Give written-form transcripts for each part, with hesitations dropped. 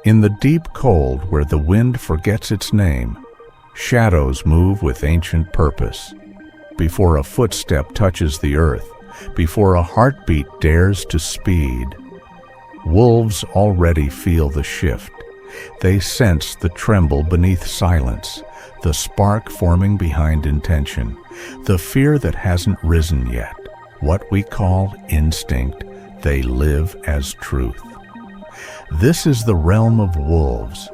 In the deep cold where the wind forgets its name, shadows move with ancient purpose. Before a footstep touches the earth, before a heartbeat dares to speed, wolves already feel the shift. They sense the tremble beneath silence, the spark forming behind intention, the fear that hasn't risen yet. What we call instinct, they live as truth. This is the realm of wolves,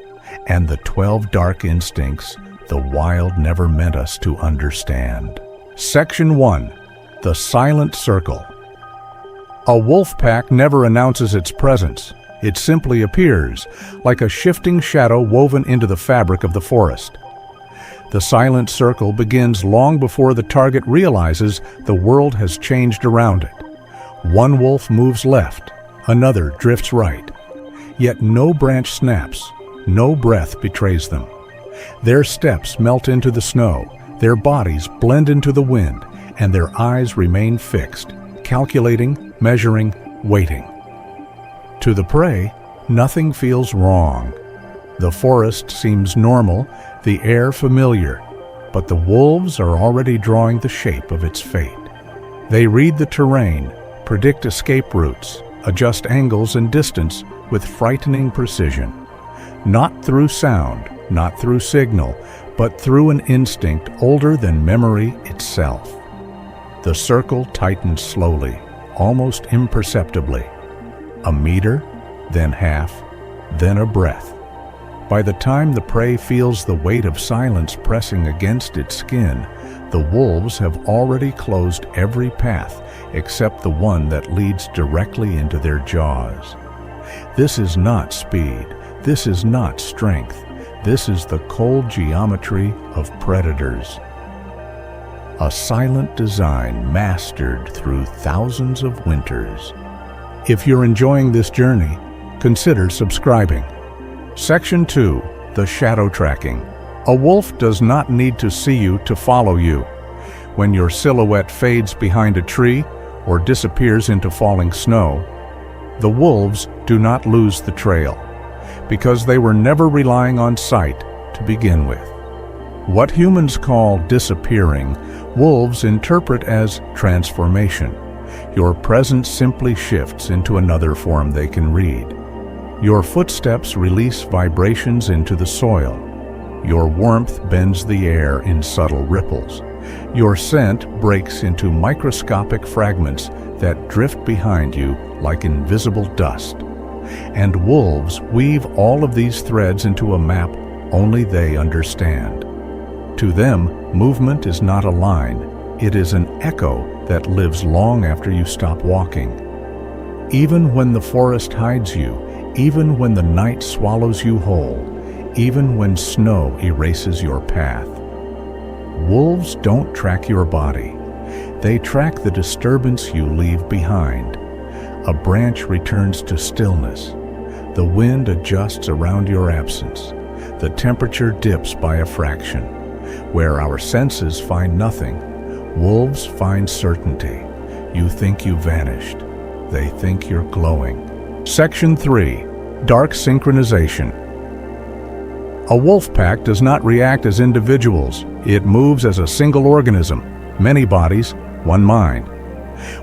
and the 12 dark instincts the wild never meant us to understand. Section 1. The Silent Circle. A wolf pack never announces its presence. It simply appears, like a shifting shadow woven into the fabric of the forest. The silent circle begins long before the target realizes the world has changed around it. One wolf moves left, another drifts right. Yet no branch snaps, no breath betrays them. Their steps melt into the snow, their bodies blend into the wind, and their eyes remain fixed, calculating, measuring, waiting. To the prey, nothing feels wrong. The forest seems normal, the air familiar, but the wolves are already drawing the shape of its fate. They read the terrain, predict escape routes, adjust angles and distance with frightening precision. Not through sound, not through signal, but through an instinct older than memory itself. The circle tightens slowly, almost imperceptibly. A meter, then half, then a breath. By the time the prey feels the weight of silence pressing against its skin, the wolves have already closed every path except the one that leads directly into their jaws. This is not speed. This is not strength. This is the cold geometry of predators. A silent design mastered through thousands of winters. If you're enjoying this journey, consider subscribing. Section 2. The Shadow Tracking. A wolf does not need to see you to follow you. When your silhouette fades behind a tree or disappears into falling snow, the wolves do not lose the trail, because they were never relying on sight to begin with. What humans call disappearing, wolves interpret as transformation. Your presence simply shifts into another form they can read. Your footsteps release vibrations into the soil. Your warmth bends the air in subtle ripples. Your scent breaks into microscopic fragments that drift behind you like invisible dust. And wolves weave all of these threads into a map only they understand. To them, movement is not a line. It is an echo that lives long after you stop walking. Even when the forest hides you, even when the night swallows you whole, even when snow erases your path. Wolves don't track your body. They track the disturbance you leave behind. A branch returns to stillness. The wind adjusts around your absence. The temperature dips by a fraction. Where our senses find nothing, wolves find certainty. You think you vanished. They think you're glowing. Section 3. Dark Synchronization. A wolf pack does not react as individuals. It moves as a single organism, many bodies, one mind.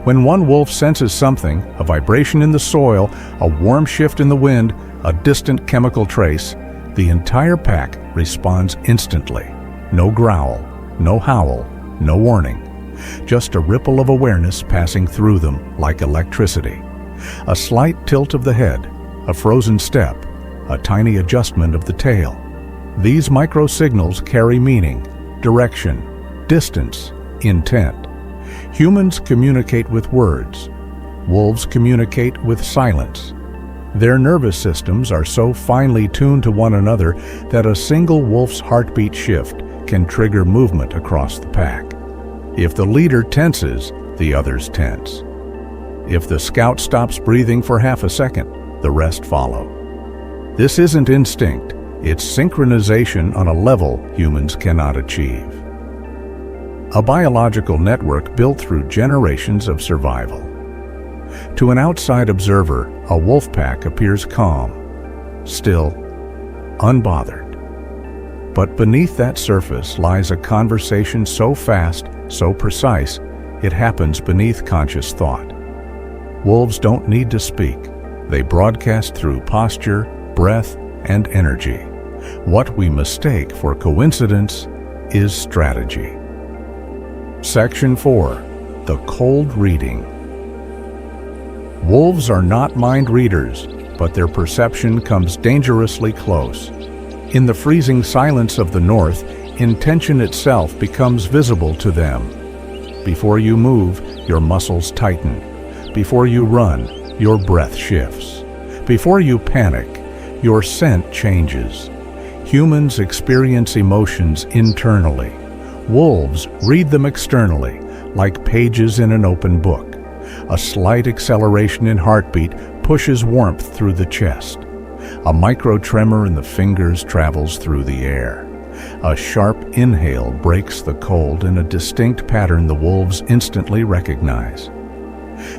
When one wolf senses something, a vibration in the soil, a warm shift in the wind, a distant chemical trace, the entire pack responds instantly. No growl, no howl, no warning. Just a ripple of awareness passing through them like electricity. A slight tilt of the head, a frozen step, a tiny adjustment of the tail. These micro-signals carry meaning, direction, distance, intent. Humans communicate with words. Wolves communicate with silence. Their nervous systems are so finely tuned to one another that a single wolf's heartbeat shift can trigger movement across the pack. If the leader tenses, the others tense. If the scout stops breathing for half a second, the rest follow. This isn't instinct, it's synchronization on a level humans cannot achieve. A biological network built through generations of survival. To an outside observer, a wolf pack appears calm. still, unbothered. But beneath that surface lies a conversation so fast, so precise, it happens beneath conscious thought. Wolves don't need to speak. They broadcast through posture, breath, and energy. What we mistake for coincidence is strategy. Section 4. The cold reading. Wolves are not mind readers, but their perception comes dangerously close. In the freezing silence of the north, intention itself becomes visible to them. Before you move, your muscles tighten. Before you run, your breath shifts. Before you panic, your scent changes. Humans experience emotions internally. Wolves read them externally, like pages in an open book. A slight acceleration in heartbeat pushes warmth through the chest. A micro tremor in the fingers travels through the air. A sharp inhale breaks the cold in a distinct pattern the wolves instantly recognize.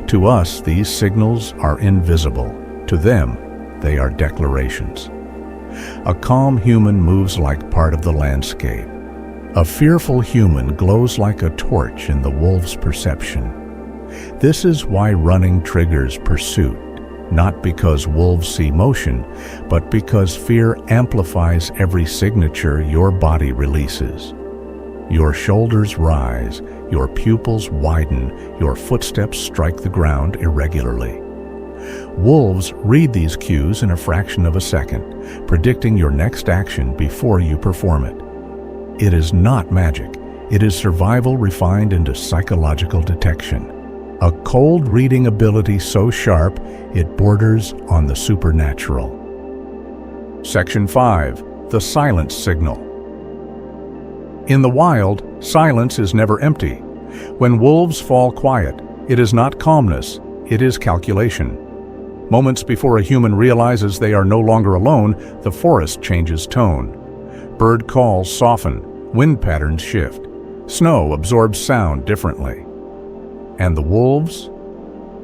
To us, these signals are invisible. To them, they are declarations. A calm human moves like part of the landscape. A fearful human glows like a torch in the wolf's perception. This is why running triggers pursuit, not because wolves see motion, but because fear amplifies every signature your body releases. Your shoulders rise, your pupils widen, your footsteps strike the ground irregularly. Wolves read these cues in a fraction of a second, predicting your next action before you perform it. It is not magic. It is survival refined into psychological detection. A cold reading ability so sharp, it borders on the supernatural. Section 5. The silence signal. In the wild, silence is never empty. When wolves fall quiet, it is not calmness, it is calculation. Moments before a human realizes they are no longer alone, the forest changes tone. Bird calls soften, wind patterns shift. Snow absorbs sound differently. And the wolves?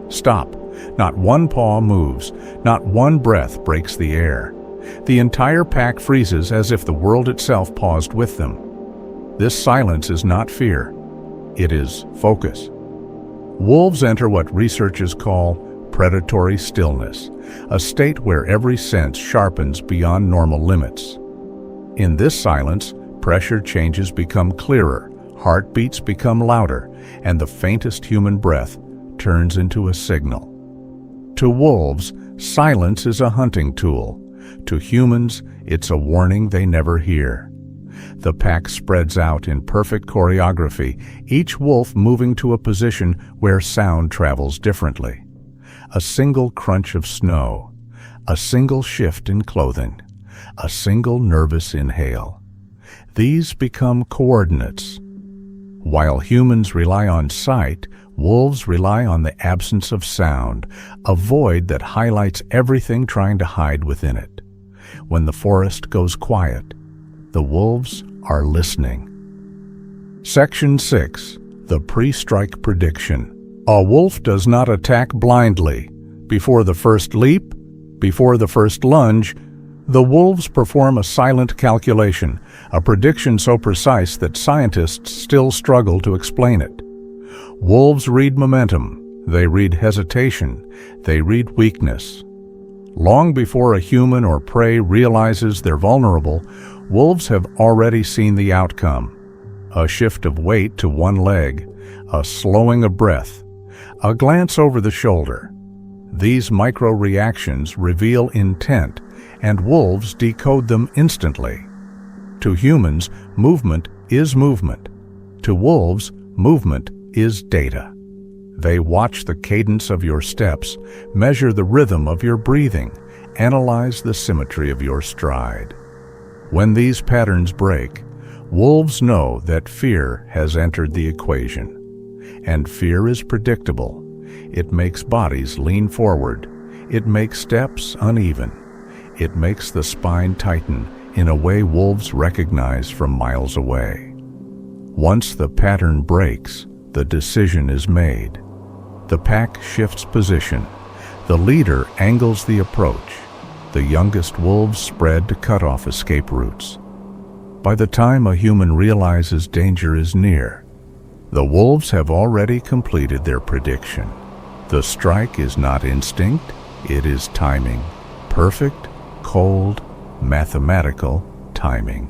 Stop. Not one paw moves, not one breath breaks the air. The entire pack freezes as if the world itself paused with them. This silence is not fear. It is focus. Wolves enter what researchers call predatory stillness, a state where every sense sharpens beyond normal limits. In this silence, pressure changes become clearer, heartbeats become louder, and the faintest human breath turns into a signal. To wolves, silence is a hunting tool. To humans, it's a warning they never hear. The pack spreads out in perfect choreography, each wolf moving to a position where sound travels differently. A single crunch of snow, a single shift in clothing, a single nervous inhale. These become coordinates. While humans rely on sight, wolves rely on the absence of sound, a void that highlights everything trying to hide within it. When the forest goes quiet, the wolves are listening. Section 6. The pre-strike prediction. A wolf does not attack blindly. Before the first leap, before the first lunge, the wolves perform a silent calculation, a prediction so precise that scientists still struggle to explain it. Wolves read momentum, they read hesitation, they read weakness. Long before a human or prey realizes they're vulnerable, wolves have already seen the outcome. A shift of weight to one leg, a slowing of breath, a glance over the shoulder. These micro-reactions reveal intent, and wolves decode them instantly. To humans, movement is movement. To wolves, movement is data. They watch the cadence of your steps, measure the rhythm of your breathing, analyze the symmetry of your stride. When these patterns break, wolves know that fear has entered the equation. And fear is predictable. It makes bodies lean forward. It makes steps uneven. It makes the spine tighten in a way wolves recognize from miles away. Once the pattern breaks, the decision is made. The pack shifts position. The leader angles the approach. the youngest wolves spread to cut off escape routes. By the time a human realizes danger is near, the wolves have already completed their prediction. The strike is not instinct, it is timing. Perfect, cold, mathematical timing.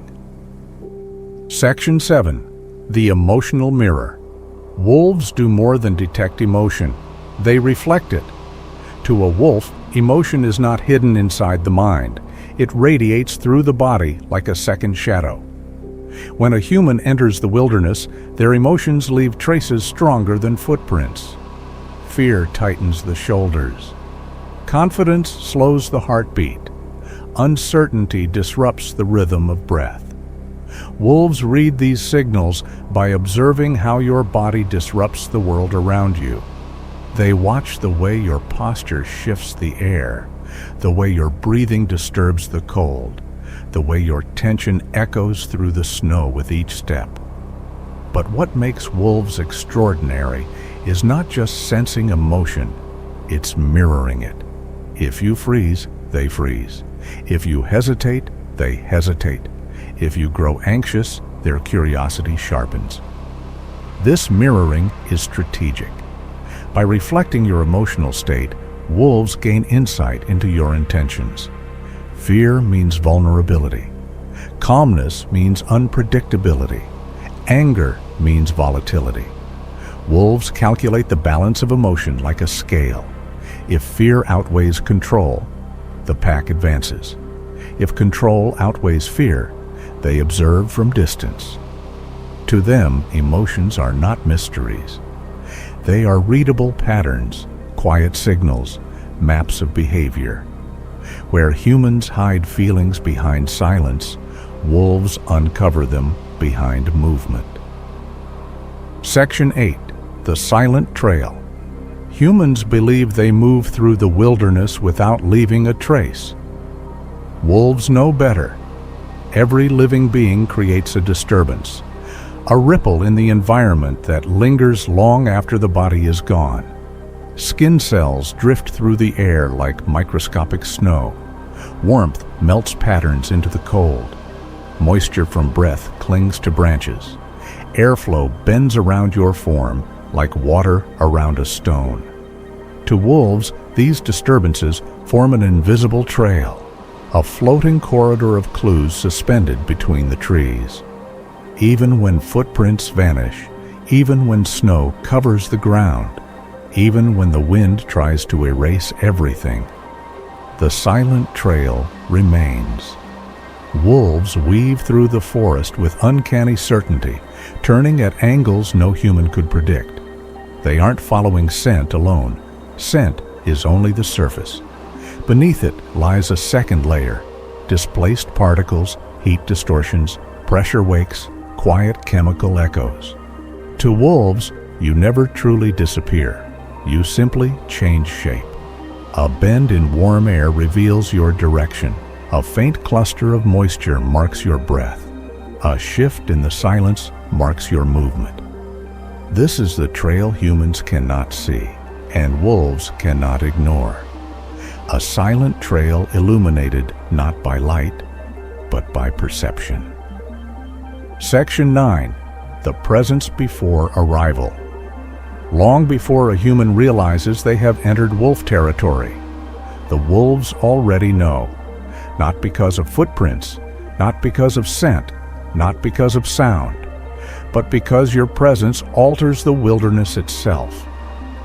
Section 7. The emotional mirror. Wolves do more than detect emotion. They reflect it. To a wolf, emotion is not hidden inside the mind. It radiates through the body like a second shadow. When a human enters the wilderness, their emotions leave traces stronger than footprints. Fear tightens the shoulders. Confidence slows the heartbeat. Uncertainty disrupts the rhythm of breath. Wolves read these signals by observing how your body disrupts the world around you. They watch the way your posture shifts the air, the way your breathing disturbs the cold, the way your tension echoes through the snow with each step. But what makes wolves extraordinary is not just sensing emotion, it's mirroring it. If you freeze, they freeze. If you hesitate, they hesitate. If you grow anxious, their curiosity sharpens. This mirroring is strategic. By reflecting your emotional state, wolves gain insight into your intentions. Fear means vulnerability. Calmness means unpredictability. Anger means volatility. Wolves calculate the balance of emotion like a scale. If fear outweighs control, the pack advances. If control outweighs fear, they observe from distance. To them, emotions are not mysteries. They are readable patterns, quiet signals, maps of behavior. Where humans hide feelings behind silence, wolves uncover them behind movement. Section 8. The Silent Trail. Humans believe they move through the wilderness without leaving a trace. Wolves know better. Every living being creates a disturbance, a ripple in the environment that lingers long after the body is gone. Skin cells drift through the air like microscopic snow. Warmth melts patterns into the cold. Moisture from breath clings to branches. Airflow bends around your form like water around a stone. To wolves, these disturbances form an invisible trail, a floating corridor of clues suspended between the trees. Even when footprints vanish, even when snow covers the ground, even when the wind tries to erase everything, the silent trail remains. Wolves weave through the forest with uncanny certainty, turning at angles no human could predict. They aren't following scent alone. Scent is only the surface. Beneath it lies a second layer: displaced particles, heat distortions, pressure wakes, quiet chemical echoes. To wolves, you never truly disappear. You simply change shape. A bend in warm air reveals your direction. A faint cluster of moisture marks your breath. A shift in the silence marks your movement. This is the trail humans cannot see, and wolves cannot ignore. A silent trail illuminated not by light, but by perception. Section 9. The Presence Before Arrival. Long before a human realizes they have entered wolf territory, the wolves already know. Not because of footprints, not because of scent, not because of sound, but because your presence alters the wilderness itself.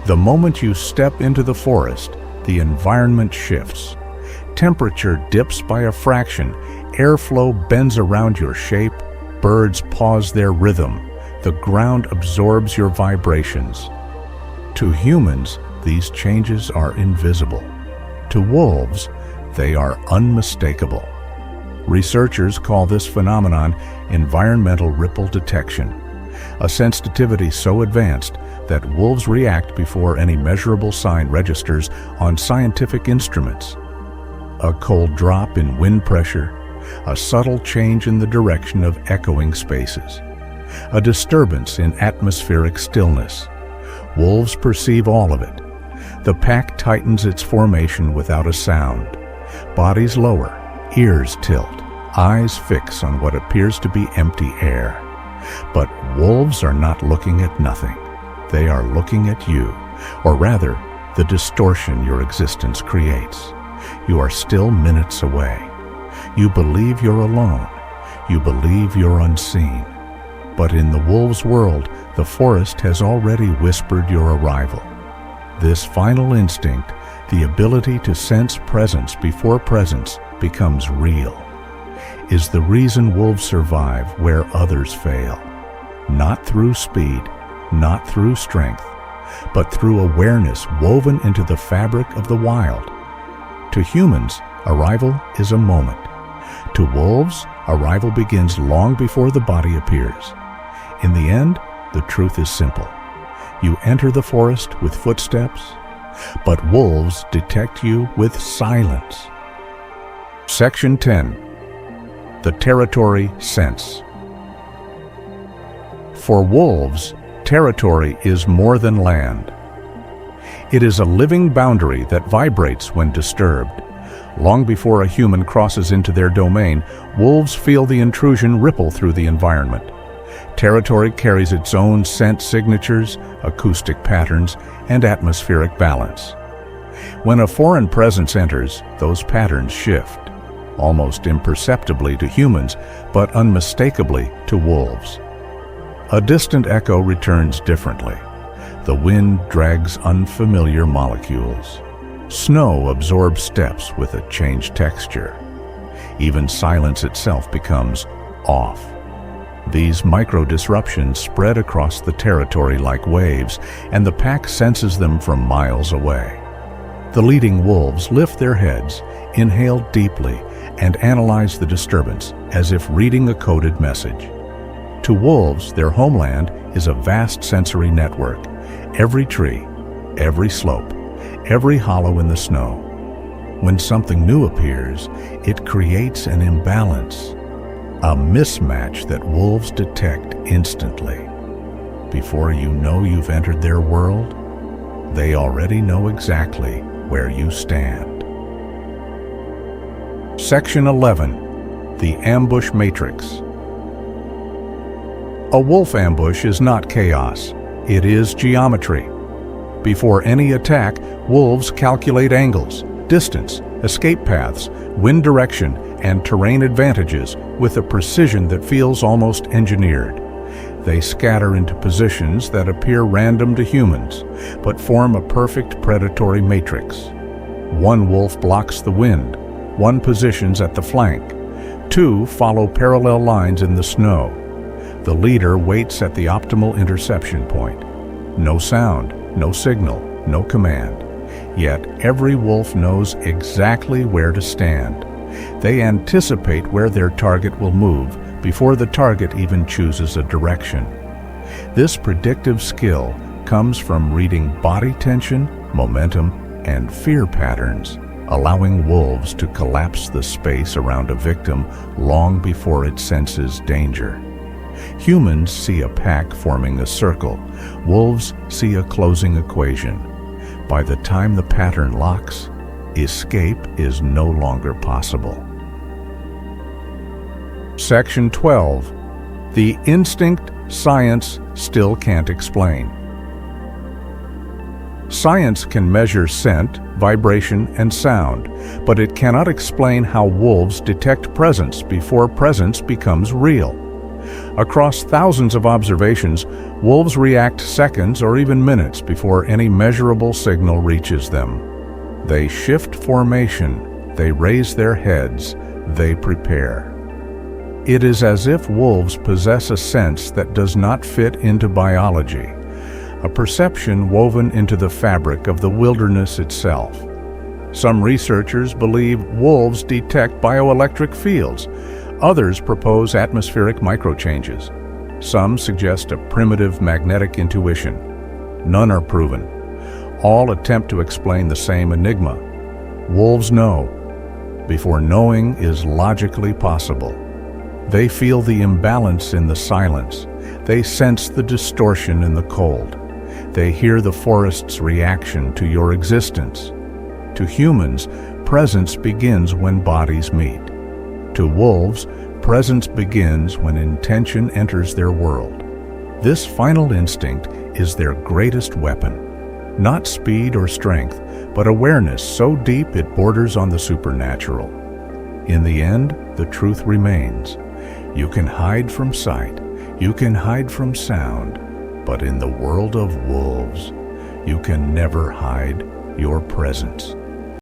The moment you step into the forest, the environment shifts. Temperature dips by a fraction, airflow bends around your shape, birds pause their rhythm, the ground absorbs your vibrations. To humans, these changes are invisible. To wolves, they are unmistakable. Researchers call this phenomenon environmental ripple detection, a sensitivity so advanced that wolves react before any measurable sign registers on scientific instruments. A cold drop in wind pressure, a subtle change in the direction of echoing spaces, a disturbance in atmospheric stillness. Wolves perceive all of it. The pack tightens its formation without a sound. Bodies lower, ears tilt, eyes fix on what appears to be empty air. But wolves are not looking at nothing. They are looking at you, or rather, the distortion your existence creates. You are still minutes away. You believe you're alone. You believe you're unseen. But in the wolves' world, the forest has already whispered your arrival. This final instinct, the ability to sense presence before presence becomes real, is the reason wolves survive where others fail. Not through speed, not through strength, but through awareness woven into the fabric of the wild. To humans, arrival is a moment. To wolves, arrival begins long before the body appears. In the end, the truth is simple. You enter the forest with footsteps, but wolves detect you with silence. Section 10. The territory sense. For wolves, territory is more than land. It is a living boundary that vibrates when disturbed. Long before a human crosses into their domain, wolves feel the intrusion ripple through the environment. Territory carries its own scent signatures, acoustic patterns, and atmospheric balance. When a foreign presence enters, those patterns shift, almost imperceptibly to humans, but unmistakably to wolves. A distant echo returns differently. The wind drags unfamiliar molecules. Snow absorbs steps with a changed texture. Even silence itself becomes off. These micro-disruptions spread across the territory like waves, and the pack senses them from miles away. The leading wolves lift their heads, inhale deeply, and analyze the disturbance as if reading a coded message. To wolves, their homeland is a vast sensory network. Every tree, every slope, every hollow in the snow. When something new appears, it creates an imbalance, a mismatch that wolves detect instantly. Before you know you've entered their world, they already know exactly where you stand. Section 11. The Ambush Matrix. A wolf ambush is not chaos. It is geometry. Before any attack, wolves calculate angles, distance, escape paths, wind direction, and terrain advantages with a precision that feels almost engineered. They scatter into positions that appear random to humans, but form a perfect predatory matrix. One wolf blocks the wind, one positions at the flank, two follow parallel lines in the snow. The leader waits at the optimal interception point. No sound, no signal, no command. Yet every wolf knows exactly where to stand. They anticipate where their target will move before the target even chooses a direction. This predictive skill comes from reading body tension, momentum, and fear patterns, allowing wolves to collapse the space around a victim long before it senses danger. Humans see a pack forming a circle. Wolves see a closing equation. By the time the pattern locks, escape is no longer possible. Section 12. The instinct science still can't explain. Science can measure scent, vibration, and sound, but it cannot explain how wolves detect presence before presence becomes real. Across thousands of observations, wolves react seconds or even minutes before any measurable signal reaches them. They shift formation, they raise their heads, they prepare. It is as if wolves possess a sense that does not fit into biology, a perception woven into the fabric of the wilderness itself. Some researchers believe wolves detect bioelectric fields. Others propose atmospheric microchanges. Some suggest a primitive magnetic intuition. None are proven. All attempt to explain the same enigma. Wolves know, before knowing is logically possible. They feel the imbalance in the silence. They sense the distortion in the cold. They hear the forest's reaction to your existence. To humans, presence begins when bodies meet. To wolves, presence begins when intention enters their world. This final instinct is their greatest weapon. Not speed or strength, but awareness so deep it borders on the supernatural. In the end, the truth remains. You can hide from sight, you can hide from sound, but in the world of wolves, you can never hide your presence.